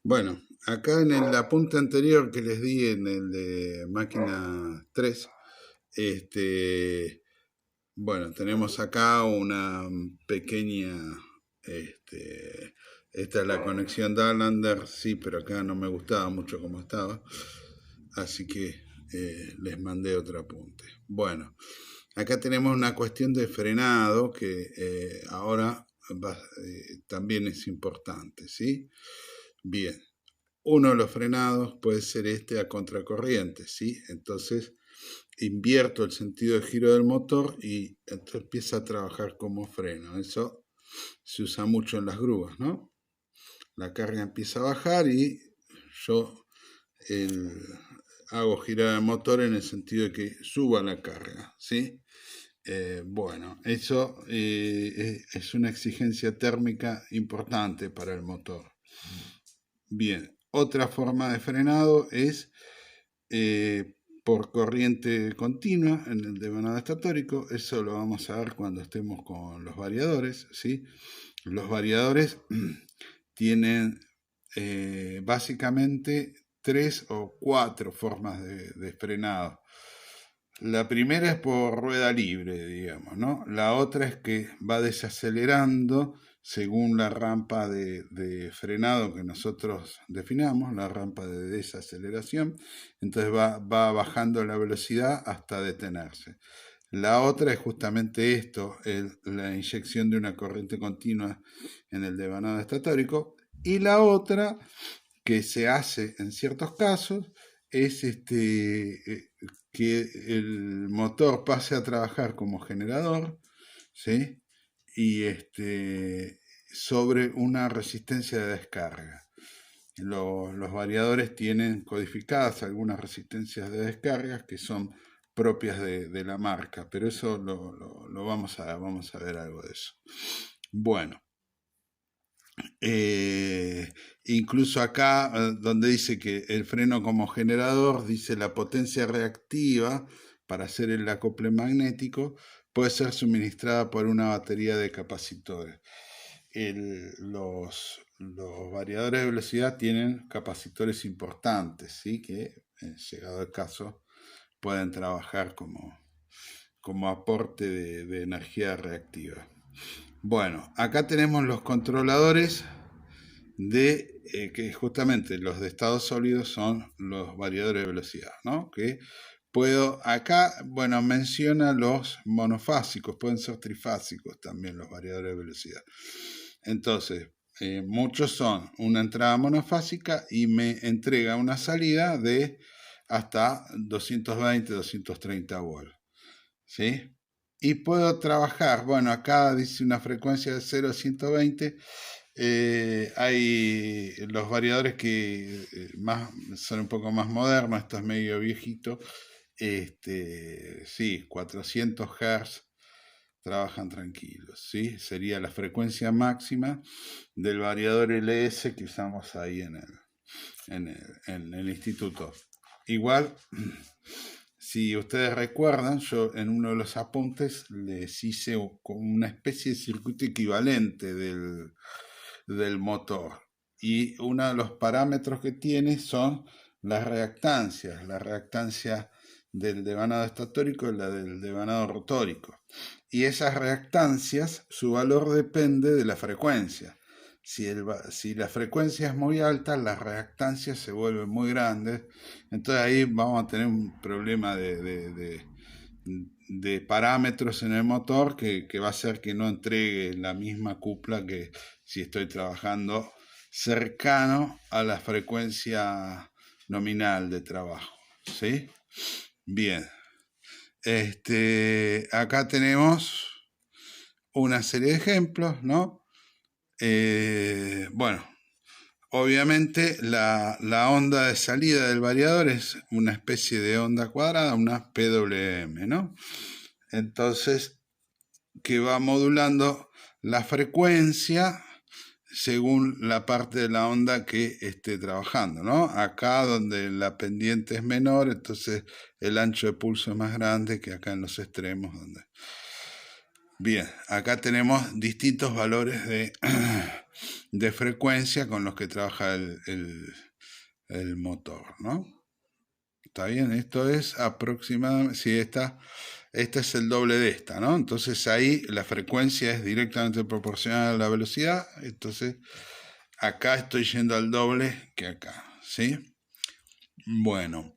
Bueno, acá en el apunte anterior que les di en el de máquina 3, este, bueno, tenemos acá una pequeña, esta es la conexión Dallender, sí, pero acá no me gustaba mucho como estaba, así que les mandé otro apunte. Bueno, acá tenemos una cuestión de frenado que ahora también es importante, ¿sí? Bien, uno de los frenados puede ser este a contracorriente, ¿sí? Entonces invierto el sentido de giro del motor y entonces empieza a trabajar como freno. Eso se usa mucho en las grúas, ¿no? La carga empieza a bajar y yo el, hago girar el motor en el sentido de que suba la carga, ¿sí? Bueno, eso es una exigencia térmica importante para el motor. Bien, otra forma de frenado es por corriente continua en el devanado estatórico. Eso lo vamos a ver cuando estemos con los variadores, ¿sí? Los variadores tienen básicamente 3 o 4 formas de frenado. La primera es por rueda libre, digamos, ¿no? La otra es que va desacelerando según la rampa de frenado que nosotros definamos, la rampa de desaceleración. Entonces va bajando la velocidad hasta detenerse. La otra es justamente esto, la inyección de una corriente continua en el devanado estatórico. Y la otra, que se hace en ciertos casos, es que el motor pase a trabajar como generador, ¿sí? Y sobre una resistencia de descarga. Los variadores tienen codificadas algunas resistencias de descargas que son propias de la marca, pero eso lo vamos a ver algo de eso. Bueno, incluso acá donde dice que el freno como generador, dice la potencia reactiva para hacer el acople magnético puede ser suministrada por una batería de capacitores. Los variadores de velocidad tienen capacitores importantes, ¿sí? Que llegado el caso pueden trabajar como aporte de energía reactiva. Bueno, acá tenemos los controladores que justamente los de estado sólido son los variadores de velocidad, ¿no? Que puedo, acá, bueno, menciona los monofásicos, pueden ser trifásicos también los variadores de velocidad. Entonces, muchos son una entrada monofásica y me entrega una salida de hasta 220, 230 volts, ¿sí? Y puedo trabajar, bueno, acá dice una frecuencia de 0 a 120. Hay los variadores que son un poco más modernos, esto es medio viejito. Sí, 400 Hz trabajan tranquilos, ¿sí? Sería la frecuencia máxima del variador LS que usamos ahí en el instituto. Igual, si ustedes recuerdan, yo en uno de los apuntes les hice una especie de circuito equivalente del motor. Y uno de los parámetros que tiene son las reactancias, la reactancia del devanado estatórico y la del devanado rotórico. Y esas reactancias, su valor depende de la frecuencia. Si la frecuencia es muy alta, las reactancias se vuelven muy grandes. Entonces ahí vamos a tener un problema de parámetros en el motor que va a hacer que no entregue la misma cupla que si estoy trabajando cercano a la frecuencia nominal de trabajo, ¿sí? Bien. Acá tenemos una serie de ejemplos, ¿no? Bueno, obviamente la onda de salida del variador es una especie de onda cuadrada, una PWM, ¿no? Entonces, que va modulando la frecuencia según la parte de la onda que esté trabajando, ¿no? Acá donde la pendiente es menor, entonces el ancho de pulso es más grande que acá en los extremos. Bien, acá tenemos distintos valores de frecuencia con los que trabaja el motor, ¿no? ¿Está bien? Esto es aproximadamente, sí, esta es el doble de esta, ¿no? Entonces ahí la frecuencia es directamente proporcional a la velocidad, entonces acá estoy yendo al doble que acá, ¿sí? Bueno,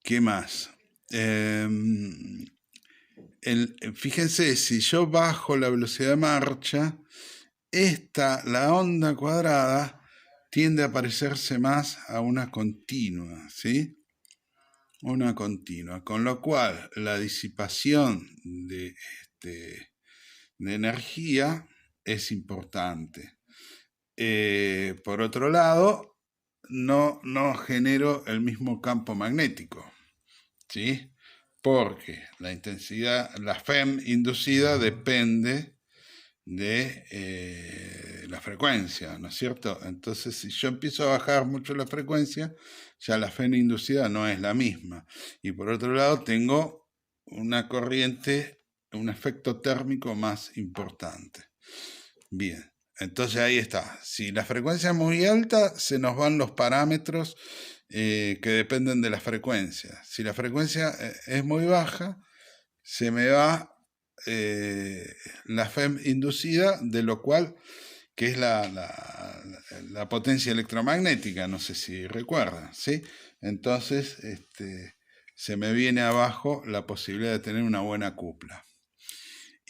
¿qué más? Fíjense, si yo bajo la velocidad de marcha, la onda cuadrada, tiende a parecerse más a una continua, ¿sí? Una continua, con lo cual la disipación de energía es importante. Por otro lado, no genero el mismo campo magnético, ¿sí? Porque la intensidad, la FEM inducida depende de la frecuencia, ¿no es cierto? Entonces, si yo empiezo a bajar mucho la frecuencia, ya la FEM inducida no es la misma. Y por otro lado, tengo una corriente, un efecto térmico más importante. Bien, entonces ahí está. Si la frecuencia es muy alta, se nos van los parámetros que dependen de la frecuencia. Si la frecuencia es muy baja, se me va la FEM inducida, de lo cual, que es la potencia electromagnética, no sé si recuerdan, ¿sí? Entonces, se me viene abajo la posibilidad de tener una buena cupla.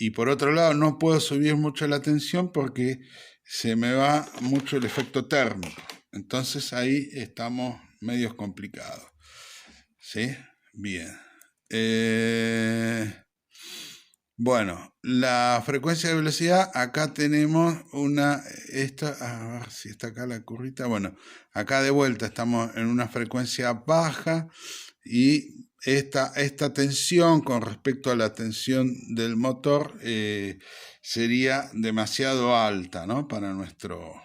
Y por otro lado, no puedo subir mucho la tensión porque se me va mucho el efecto térmico. Entonces ahí estamos medios complicados. ¿Sí? Bien. Bueno, la frecuencia de velocidad, acá tenemos a ver si está acá la currita. Bueno, acá de vuelta estamos en una frecuencia baja y esta tensión con respecto a la tensión del motor sería demasiado alta, ¿no? Para nuestro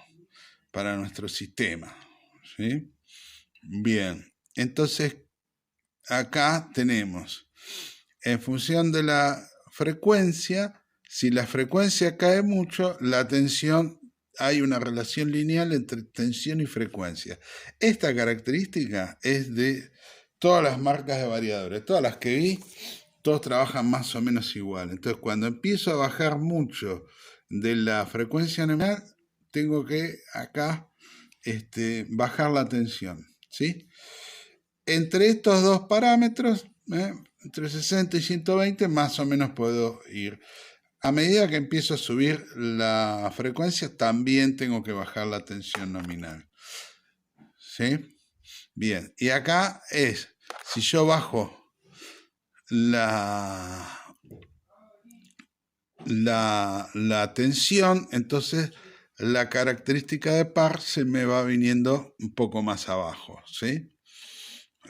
sistema, ¿sí? Bien, entonces acá tenemos, en función de la frecuencia, si la frecuencia cae mucho, la tensión, hay una relación lineal entre tensión y frecuencia. Esta característica es de todas las marcas de variadores, todas las que vi, todos trabajan más o menos igual. Entonces, cuando empiezo a bajar mucho de la frecuencia nominal, tengo que acá bajar la tensión, ¿sí? Entre estos dos parámetros, entre 60 y 120, más o menos puedo ir. A medida que empiezo a subir la frecuencia, también tengo que bajar la tensión nominal. ¿Sí? Bien, y acá si yo bajo la tensión, entonces la característica de par se me va viniendo un poco más abajo, ¿sí?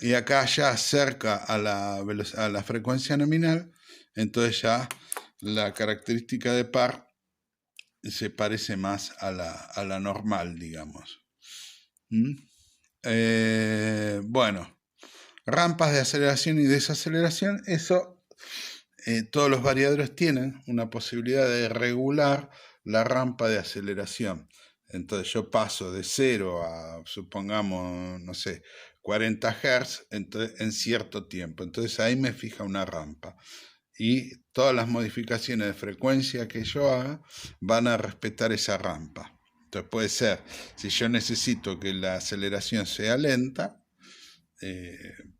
Y acá ya cerca a la frecuencia nominal, entonces ya la característica de par se parece más a la normal, digamos. Bueno, rampas de aceleración y desaceleración, eso todos los variadores tienen una posibilidad de regular la rampa de aceleración. Entonces yo paso de 0 a, supongamos, no sé, 40 Hz en cierto tiempo. Entonces ahí me fija una rampa. Y todas las modificaciones de frecuencia que yo haga van a respetar esa rampa. Entonces puede ser, si yo necesito que la aceleración sea lenta,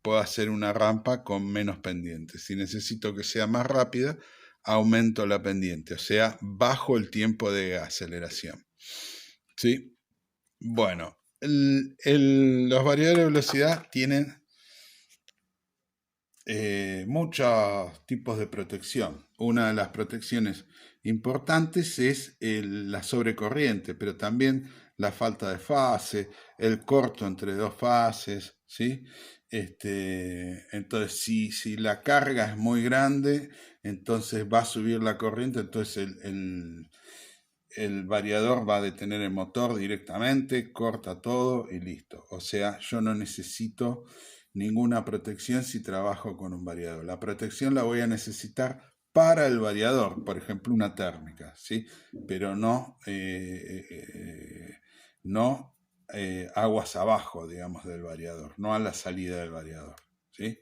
puedo hacer una rampa con menos pendiente. Si necesito que sea más rápida, aumento la pendiente, o sea, bajo el tiempo de aceleración. ¿Sí? Bueno, los variadores de velocidad tienen muchos tipos de protección. Una de las protecciones importantes es la sobrecorriente, pero también la falta de fase, el corto entre dos fases, ¿sí? Entonces, si la carga es muy grande, entonces va a subir la corriente, entonces el variador va a detener el motor directamente, corta todo y listo. O sea, yo no necesito ninguna protección si trabajo con un variador. La protección la voy a necesitar para el variador, por ejemplo una térmica, ¿sí? Pero no, no aguas abajo, digamos, del variador, no a la salida del variador, ¿sí?